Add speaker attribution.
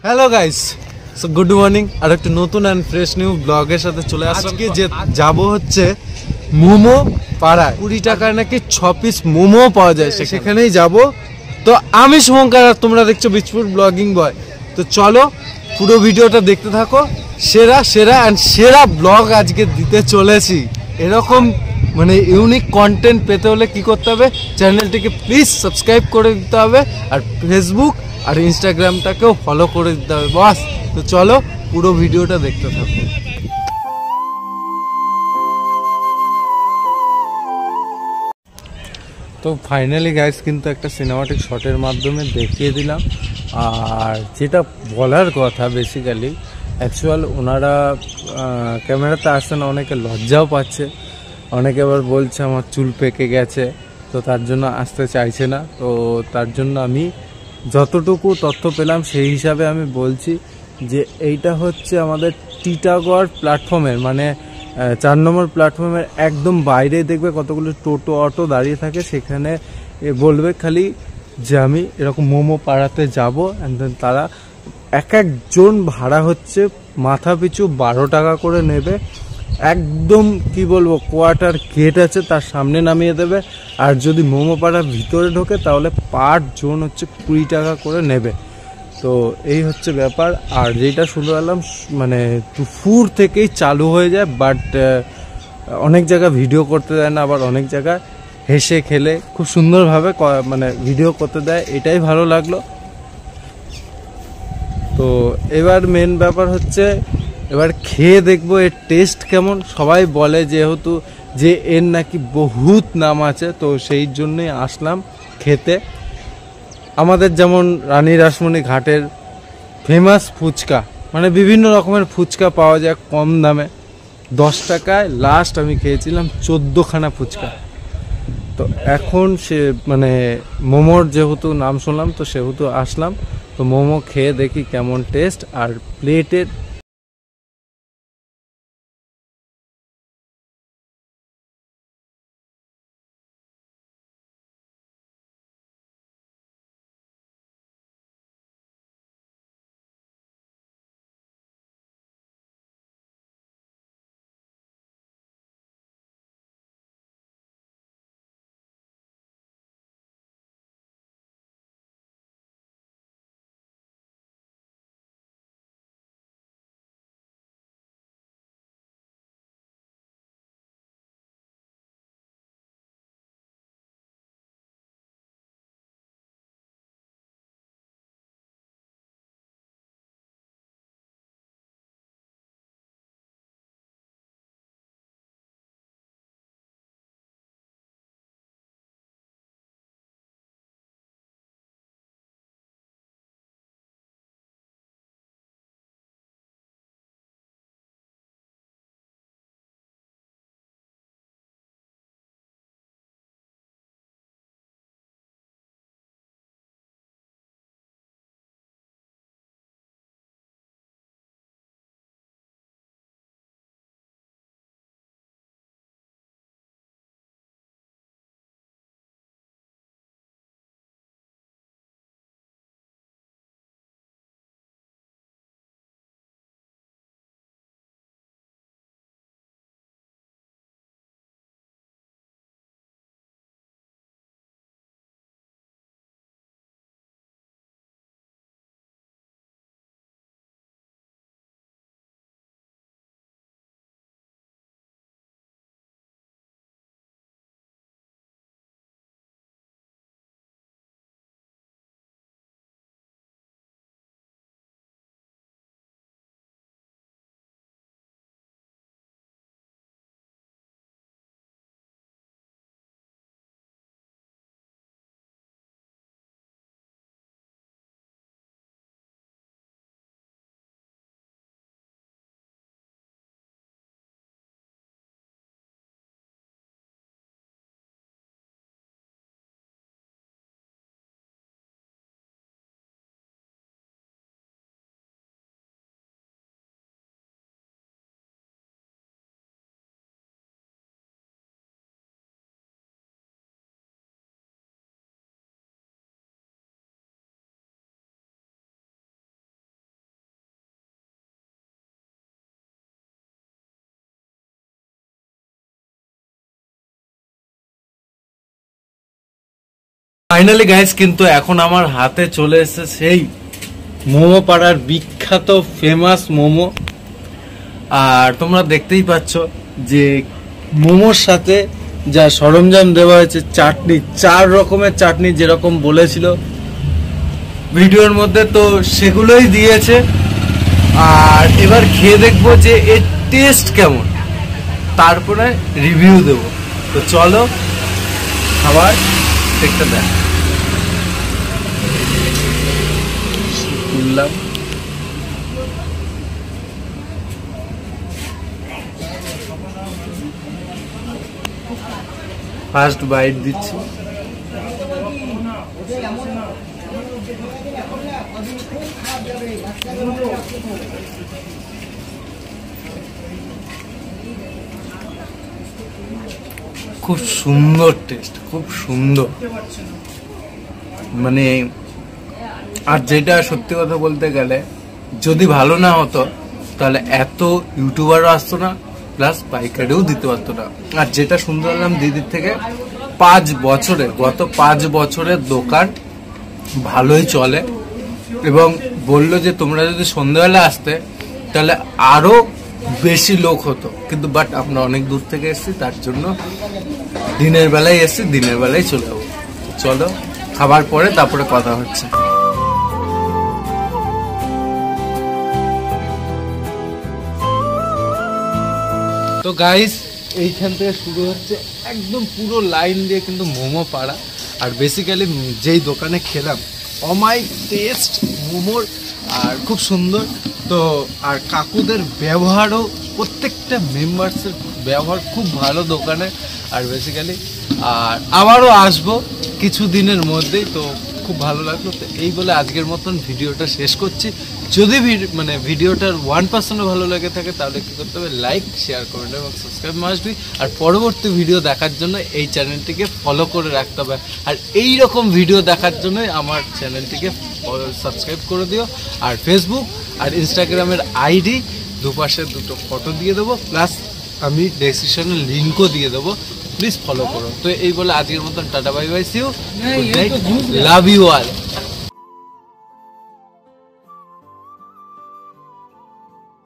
Speaker 1: Hello guys, so good morning. আর একটা নতুন অ্যান্ড ফ্রেশ নিউ ব্লগের সাথে চলে আসলাম। আজকে যে যাবো হচ্ছে মোমো পাড়ায়। 20 টাকায় নাকি 6 পিস মোমো পাওয়া যায়, সেখানেই যাব। তো আমি শুভঙ্কর আর তোমরা দেখছো বিচপুর ব্লগিং বয়। তো চলো পুরো ভিডিওটা দেখতে থাকো। সেরা সেরা অ্যান্ড সেরা ব্লগ আজকে দিতে চলেছি। এরকম মানে ইউনিক কন্টেন্ট পেতে হলে কি করতে হবে, চ্যানেলটিকে প্লিজ সাবস্ক্রাইব করে দিতে হবে, আর ফেসবুক আর ইনস্টাগ্রামটাকেও ফলো করে দিতে হবে বস। তো চলো পুরো ভিডিওটা দেখতে থাকো। তো ফাইনালি গাইস কিন্তু একটা সিনেমাটিক শটের মাধ্যমে দেখিয়ে দিলাম। আর যেটা বলার কথা বেসিক্যালি অ্যাকচুয়াল ওনারা ক্যামেরাতে আসছে না, অনেকে লজ্জাও পাচ্ছে, অনেকে আবার বলছে আমার চুল পেকে গেছে, তো তার জন্য আসতে চাইছে না। তো তার জন্য আমি যতটুকু তথ্য পেলাম সেই হিসাবে আমি বলছি যে এইটা হচ্ছে আমাদের টিটাগড় প্ল্যাটফর্মের মানে 4 নম্বর প্ল্যাটফর্মের একদম বাইরে দেখবে কতগুলো টোটো অটো দাঁড়িয়ে থাকে, সেখানে বলবে খালি যে আমি এরকম মোমো পাড়াতে যাবো, অ্যান্ড দেন তারা এক একজন ভাড়া হচ্ছে মাথা পিছু 12 টাকা করে নেবে। একদম কি বলবো, কোয়ার্টার গেট আছে তার সামনে নামিয়ে দেবে। আর যদি মোমো পাড়ার ভিতরে ঢোকে তাহলে পার জোন হচ্ছে 20 টাকা করে নেবে। তো এই হচ্ছে ব্যাপার। আর যেটা শুনতে পেলাম মানে দুপুর থেকেই চালু হয়ে যায়, বাট অনেক জায়গায় ভিডিও করতে দেয় না, আবার অনেক জায়গায় হেসে খেলে খুব সুন্দরভাবে মানে ভিডিও করতে দেয়, এটাই ভালো লাগলো। তো এবার মেন ব্যাপার হচ্ছে এবার খেয়ে দেখবো এর টেস্ট কেমন। সবাই বলে যেহেতু যে এর নাকি বহুত নাম আছে, তো সেই জন্যই আসলাম খেতে। আমাদের যেমন রানী রাসমণি ঘাটের ফেমাস ফুচকা, মানে বিভিন্ন রকমের ফুচকা পাওয়া যায় কম দামে, 10 টাকায় লাস্ট আমি খেয়েছিলাম 14খানা ফুচকা। তো এখন সে মানে মোমোর যেহেতু নাম শুনলাম তো সেহেতু আসলাম। তো মোমো খেয়ে দেখি কেমন টেস্ট। আর প্লেটের ফাইনালি গাইস কিন্তু এখন আমার হাতে চলে এসেছে সেই মোমো পাড়ার বিখ্যাত ফেমাস মোমো। আর তোমরা দেখতেই পাচ্ছ যে মোমোর সাথে যা সরঞ্জাম দেওয়া হয়েছে, চাটনি, 4 রকমের চাটনি যেরকম বলেছিল ভিডিওর মধ্যে, তো সেগুলোই দিয়েছে। আর এবার খেয়ে দেখবো যে এর টেস্ট কেমন, তারপরে রিভিউ দেব। তো চলো খাবার দেখতে দেখ। তুললাম, ফার্স্ট বাইট দিচ্ছি। খুব সুন্দর টেস্ট, খুব সুন্দর। মানে আর যেটা সত্যি কথা বলতে গেলে, যদি ভালো না হতো তাহলে এত ইউটিউবারও আসতো না, প্লাস পাইকারিও দিতে পারতো না। আর যেটা শুনতে পেলাম দিদির থেকে, 5 বছরের দোকান ভালোই চলে, এবং বললো যে তোমরা যদি সন্ধ্যাবেলা আসতে তাহলে আরো বেশি লোক হতো, কিন্তু বাট আমরা অনেক দূর থেকে এসেছি, তার জন্য দিনের বেলায় এসেছি, দিনের বেলায় চলে যাবো। চলো খাবার পরে তারপরে কথা হচ্ছে। তো গাইস এইখান থেকে শুরু হচ্ছে একদম পুরো লাইন দিয়ে কিন্তু মোমো পাড়া। আর বেসিক্যালি যেই দোকানে খেলাম, অমাই টেস্ট মোমোর, আর খুব সুন্দর। তো আর কাকুদের ব্যবহারও, প্রত্যেকটা মেম্বার্সের ব্যবহার খুব ভালো দোকানে। আর বেসিক্যালি আর আবারও আসবো কিছু দিনের মধ্যেই, তো খুব ভালো লাগলো। তো এই বলে আজকের মতন ভিডিওটা শেষ করছি। যদি ভিডিওটার 1% ভালো লেগে থাকে তাহলে কি করতে হবে, লাইক, শেয়ার, কমেন্ট এবং সাবস্ক্রাইব মাস্ট বি। আর পরবর্তী ভিডিও দেখার জন্য এই চ্যানেলটিকে ফলো করে রাখতে হবে। আর এই রকম ভিডিও দেখার জন্য আমার চ্যানেলটিকে সাবস্ক্রাইব করে দিও। আর ফেসবুক আর ইনস্টাগ্রামের আইডি দুপাশে দুটো ফটো দিয়ে দেবো, প্লাস আমি ডেসক্রিপশনে লিঙ্কও দিয়ে দেবো, প্লিজ ফলো করো। তো এই বলে আজকের মতন টাটা, bye bye, see you, good night, love you all.